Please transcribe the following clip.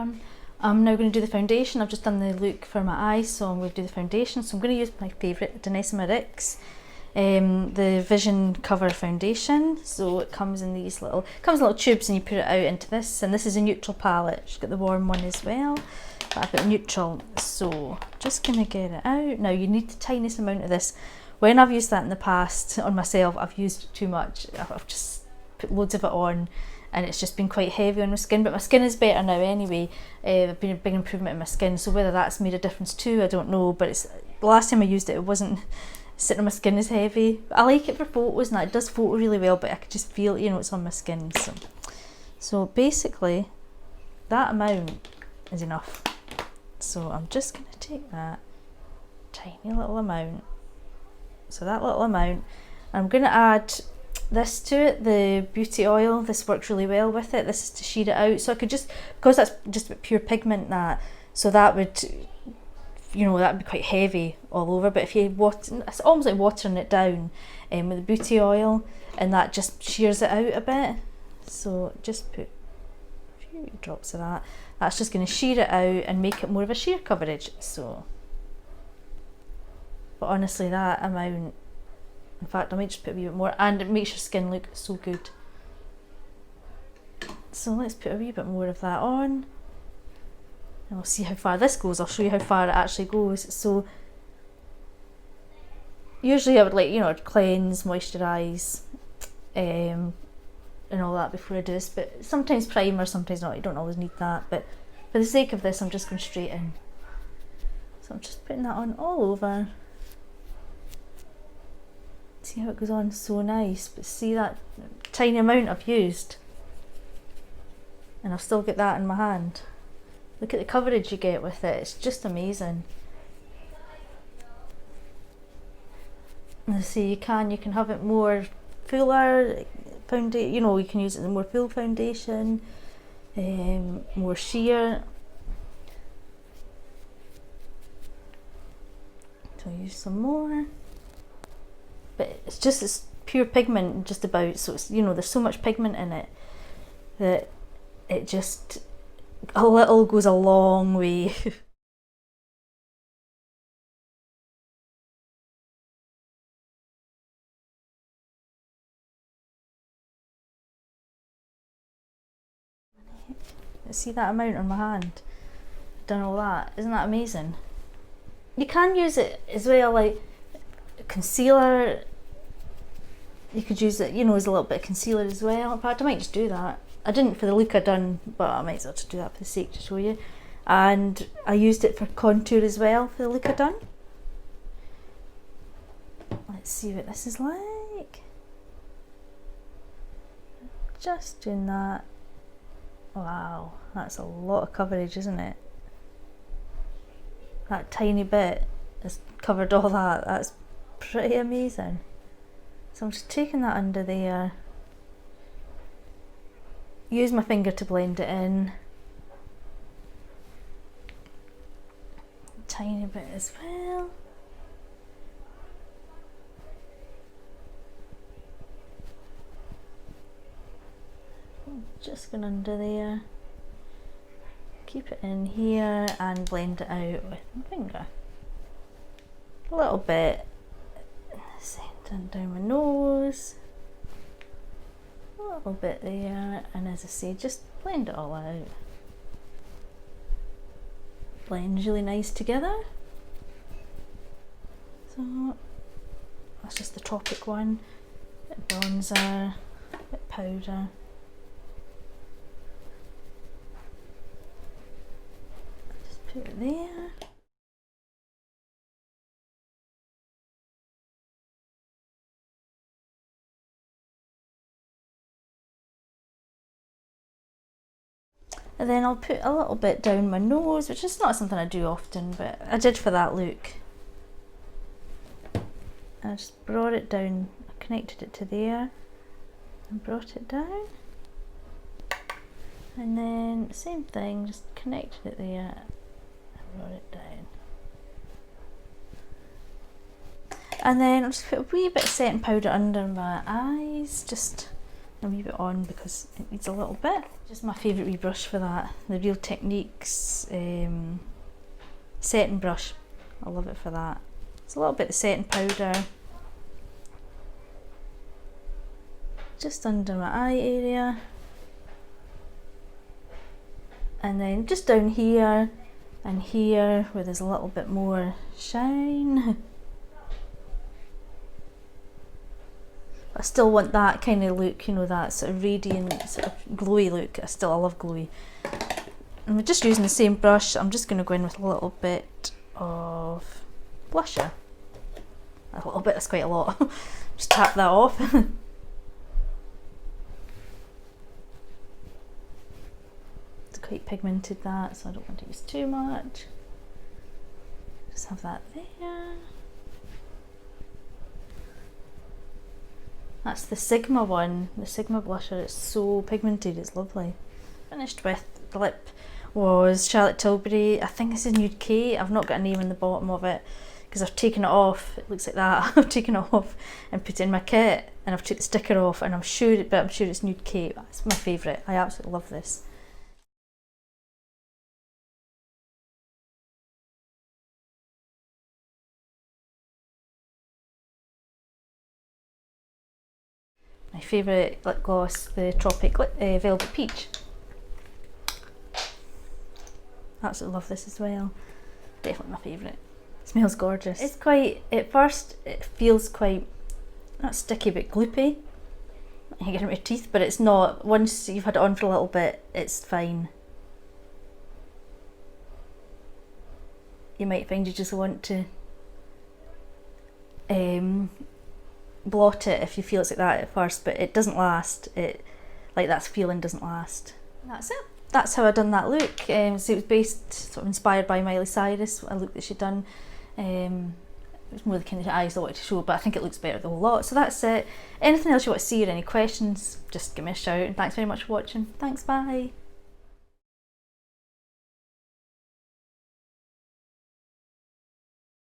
done. I'm now going to do the foundation. I've just done the look for my eyes, so I'm going to do the foundation. So I'm going to use my favourite Danessa Myricks, the Vision Cover Foundation. So it comes in these little, tubes, and you put it out into this. And this is a neutral palette. She's got the warm one as well, but I've got neutral. So just going to get it out. Now you need the tiniest amount of this. When I've used that in the past on myself, I've used too much. I've just put loads of it on, and it's just been quite heavy on my skin, but my skin is better now anyway. There's been a big improvement in my skin, so whether that's made a difference too, I don't know, but it's, the last time I used it, it wasn't sitting on my skin as heavy. But I like it for photos, and it does photo really well, but I could just feel, you know, it's on my skin. So basically, that amount is enough. So I'm just going to take that tiny little amount, so that little amount, I'm going to add this to it, the beauty oil. This works really well with it. This is to sheet it out. So I could just, because that's just pure pigment, that, so that would, you know, that would be quite heavy all over. But if you water, it's almost like watering it down with the beauty oil, and that just shears it out a bit. So just put a few drops of that. That's just going to shear it out and make it more of a sheer coverage. So, but honestly, that amount, in fact, I might just put a wee bit more, and it makes your skin look so good. So let's put a wee bit more of that on, and we'll see how far this goes. I'll show you how far it actually goes. So usually I would, like, you know, cleanse, moisturise, and all that before I do this, but sometimes primer, sometimes not. You don't always need that, but for the sake of this, I'm just going straight in. So I'm just putting that on all over. See how it goes on, so nice. But see that tiny amount I've used, and I've still got that in my hand. Look at the coverage you get with it, it's just amazing. And see, you can have it more fuller foundation, you know, you can use it in more full foundation, more sheer. So I'll use some more. But it's pure pigment just about, so it's, you know, there's so much pigment in it that it just, a little goes a long way. See that amount on my hand? I've done all that. Isn't that amazing? You can use it as well, like concealer. You could use it, you know, as a little bit of concealer as well. In fact, I might just do that. I didn't for the look I done, but I might as well just do that for the sake to show you. And I used it for contour as well for the look I done. Let's see what this is like. Just doing that. Wow, that's a lot of coverage, isn't it? That tiny bit has covered all that. That's pretty amazing. So I'm just taking that under there. Use my finger to blend it in. A tiny bit as well. Just going under there. Keep it in here and blend it out with my finger. A little bit. Down my nose. A little bit there, and as I say, just blend it all out. Blends really nice together. So that's just the Tropic one. A bit bronzer, a bit powder. Just put it there. And then I'll put a little bit down my nose, which is not something I do often, but I did for that look. I just brought it down, I connected it to there and brought it down. And then same thing, just connected it there and brought it down. And then I'll just put a wee bit of setting powder under my eyes, just a wee bit on because it needs a little bit. Just my favourite wee brush for that, the Real Techniques setting brush. I love it for that. It's a little bit of setting powder just under my eye area, and then just down here and here where there's a little bit more shine. I still want that kind of look, you know, that sort of radiant, sort of glowy look. I love glowy. And we're just using the same brush. I'm just going to go in with a little bit of blusher. A little bit, that's quite a lot. Just tap that off. It's quite pigmented, that, so I don't want to use too much. Just have that there. That's the Sigma one, the Sigma blusher. It's so pigmented, it's lovely. Finished with the lip was Charlotte Tilbury. I think this is Nude K. I've not got a name on the bottom of it because I've taken it off. It looks like that. I've taken it off and put it in my kit, and I've took the sticker off, and I'm sure it's Nude K. It's my favourite. I absolutely love this. My favourite lip gloss, the Tropic Velvet Peach. Absolutely love this as well. Definitely my favourite. Smells gorgeous. It's quite, at first it feels quite, not sticky but gloopy. You can get it in your teeth, but it's not. Once you've had it on for a little bit, it's fine. You might find you just want to blot it if you feel it's like that at first, but it doesn't last. Like that feeling doesn't last. And that's it. That's how I done that look. So it was based, sort of inspired by Miley Cyrus, a look that she'd done. It was more the kind of eyes I wanted to show, but I think it looks better the whole lot. So that's it. Anything else you want to see or any questions, just give me a shout, and thanks very much for watching. Thanks, bye.